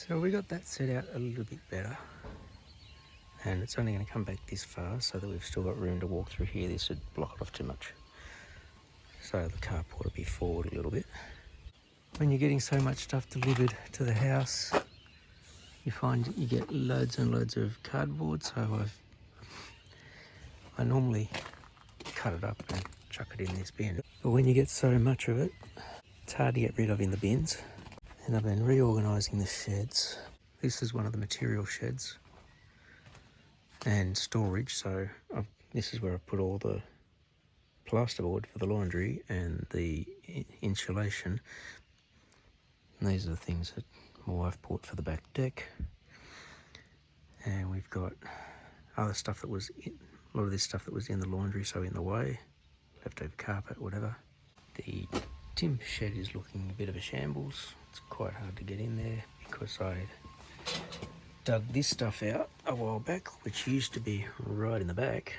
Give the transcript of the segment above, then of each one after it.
So we got that set out a little bit better, and it's only going to come back this far so that we've still got room to walk through here. This would block it off too much, so the carport will be forward a little bit. When you're getting so much stuff delivered to the house, you find you get loads and loads of cardboard, so I normally cut it up and chuck it in this bin. But when you get so much of it, it's hard to get rid of in the bins. And I've been reorganising the sheds. This is one of the material sheds and storage, so this is where I put all the plasterboard for the laundry and the insulation. And these are the things that my wife bought for the back deck. And we've got other stuff that was a lot of this stuff that was in the laundry, so in the way, leftover carpet, whatever. The timber shed is looking a bit of a shambles. It's quite hard to get in there because I dug this stuff out a while back, which used to be right in the back,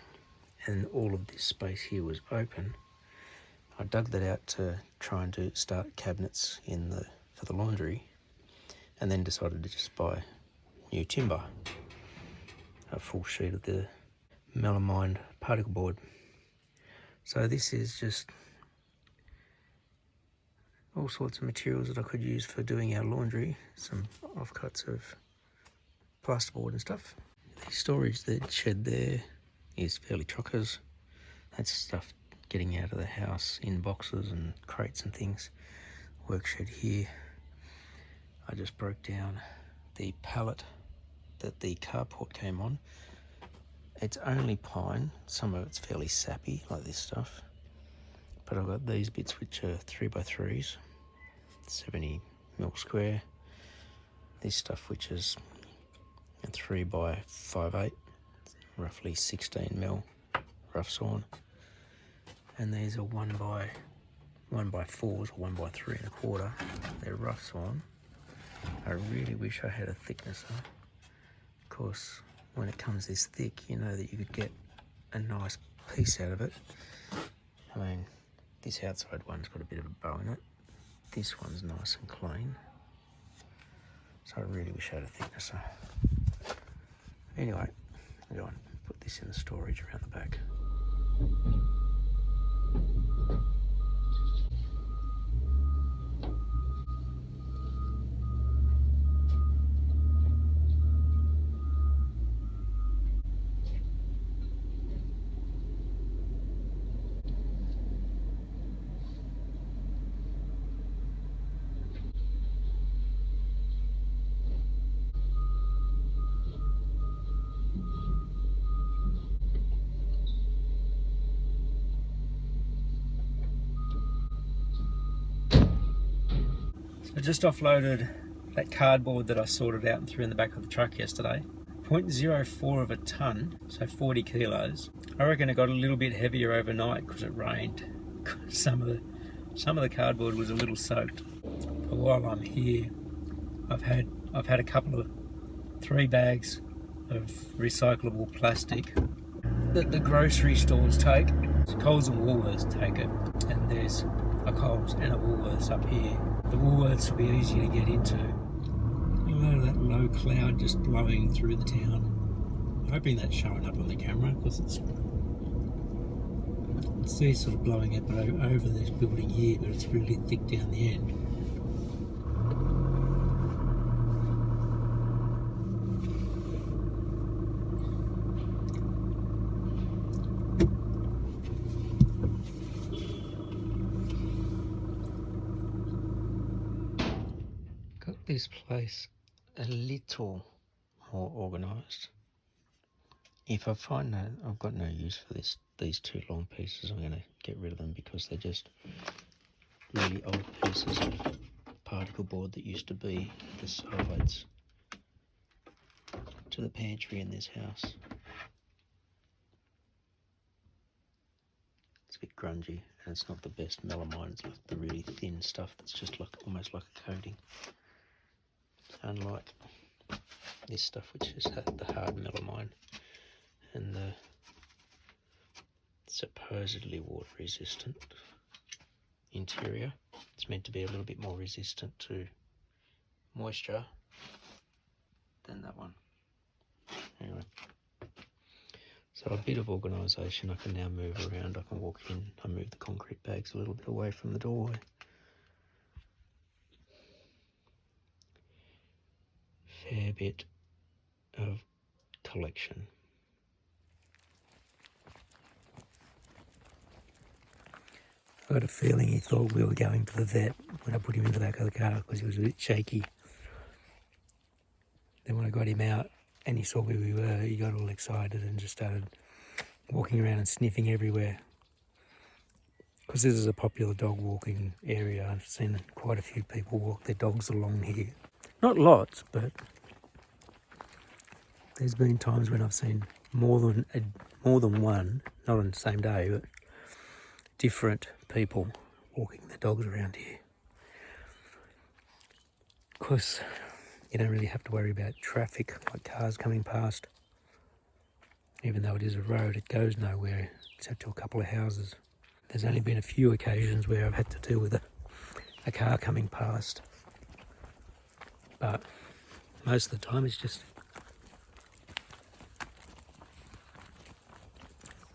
and all of this space here was open. I dug that out to try and start cabinets for the laundry, and then decided to just buy new timber, a full sheet of the melamine particle board. So this is just all sorts of materials that I could use for doing our laundry, some offcuts of plasterboard and stuff. The storage, the shed there is fairly chockers. That's stuff getting out of the house in boxes and crates and things. Work shed here. I just broke down the pallet that the carport came on. It's only pine, some of it's fairly sappy, like this stuff. But I've got these bits which are 3x3s, 70 mil square. This stuff which is a 3x5/8, roughly 16 mil rough sawn. And these are 1x4s or 1x3.25. They're rough sawn. I really wish I had a thicknesser. Of course, when it comes this thick, you know that you could get a nice piece out of it. I mean, this outside one's got a bit of a bow in it. This one's nice and clean. So I really wish I had a thicknesser. Anyway, I'll go and put this in the storage around the back. I just offloaded that cardboard that I sorted out and threw in the back of the truck yesterday. 0.04 of a tonne, so 40 kilos. I reckon it got a little bit heavier overnight because it rained. Some of the cardboard was a little soaked. But while I'm here, I've had a couple of 3 bags of recyclable plastic that the grocery stores take. Coles and Woolworths take it, and there's a Coles and a Woolworths up here. The Woolworths will be easy to get into. A lot of that low cloud just blowing through the town. I'm hoping that's showing up on the camera because it's there sort of blowing up over this building here, but it's really thick down the end. Got this place a little more organised. If I find that I've got no use for these 2 long pieces, I'm going to get rid of them because they're just really old pieces of particle board that used to be the sides to the pantry in this house. It's a bit grungy and it's not the best melamine. It's like the really thin stuff that's just like almost like a coating. Unlike this stuff which has had the hard melamine and the supposedly water resistant interior. It's meant to be a little bit more resistant to moisture, than that one. Anyway, so a bit of organisation. I can now move around. I can walk in. I move the concrete bags a little bit away from the doorway. Fair bit of collection. I got a feeling he thought we were going to the vet when I put him in the back of the car because he was a bit shaky. Then when I got him out and he saw where we were, he got all excited and just started walking around and sniffing everywhere. Because this is a popular dog walking area. I've seen quite a few people walk their dogs along here. Not lots, but there's been times when I've seen more than one, not on the same day, but different people walking their dogs around here. Of course, you don't really have to worry about traffic, like cars coming past. Even though it is a road, it goes nowhere except to a couple of houses. There's only been a few occasions where I've had to deal with a car coming past. But most of the time it's just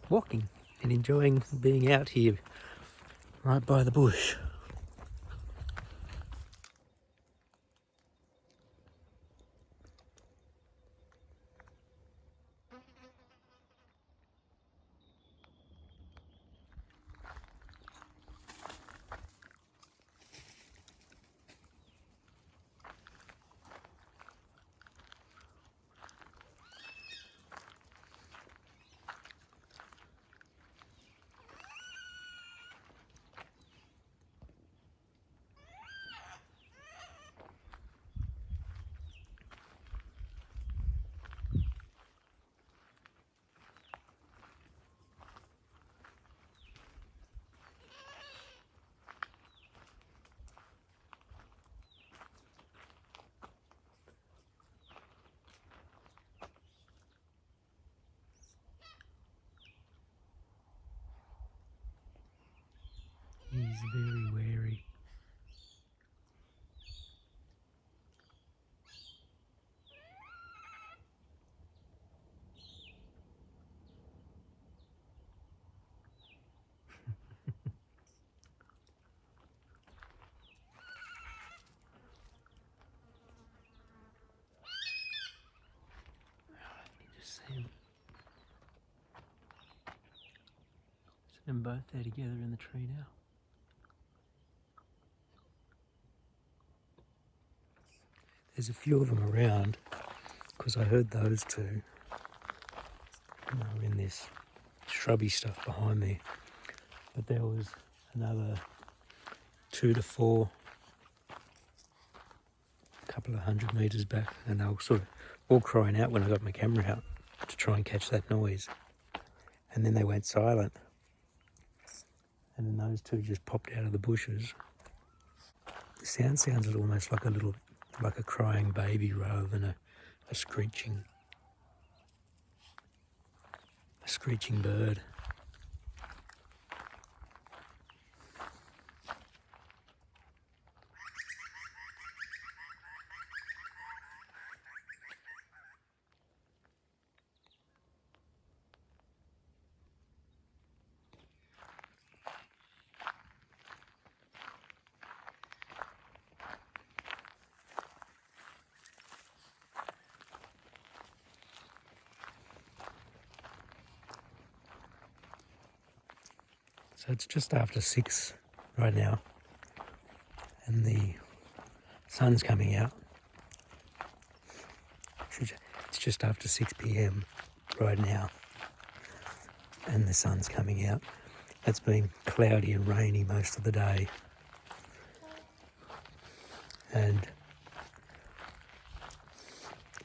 walking and enjoying being out here right by the bush. He's very wary. Just see them both there together in the tree now. There's a few of them around because I heard those two in this shrubby stuff behind me. But there was another 2 to 4, a couple of 100 metres back, and they were sort of all crying out when I got my camera out to try and catch that noise. And then they went silent. And then those two just popped out of the bushes. The sound sounded almost like a crying baby rather than a screeching bird. So it's just after 6 right now, and the sun's coming out. It's just after 6 p.m. right now, and the sun's coming out. It's been cloudy and rainy most of the day, and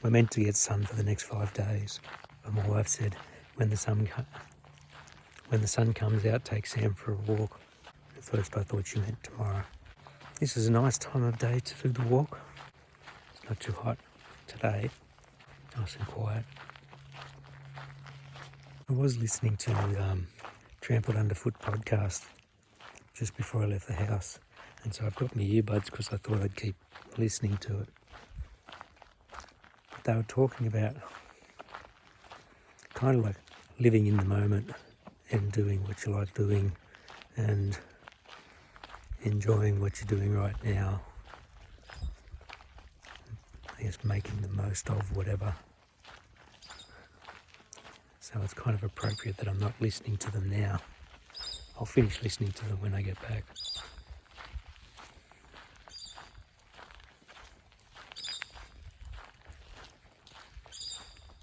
we're meant to get sun for the next 5 days. But my wife said when the sun comes out, take Sam for a walk. At first I thought she meant tomorrow. This is a nice time of day to do the walk. It's not too hot today, nice and quiet. I was listening to Trampled Underfoot podcast just before I left the house, and so I've got my earbuds because I thought I'd keep listening to it. But they were talking about kind of like living in the moment and doing what you like doing and enjoying what you're doing right now. I guess making the most of whatever. So it's kind of appropriate that I'm not listening to them now. I'll finish listening to them when I get back.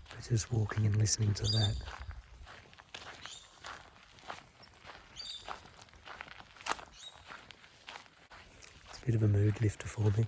But just walking and listening to that. It's a bit of a mood lifter for me.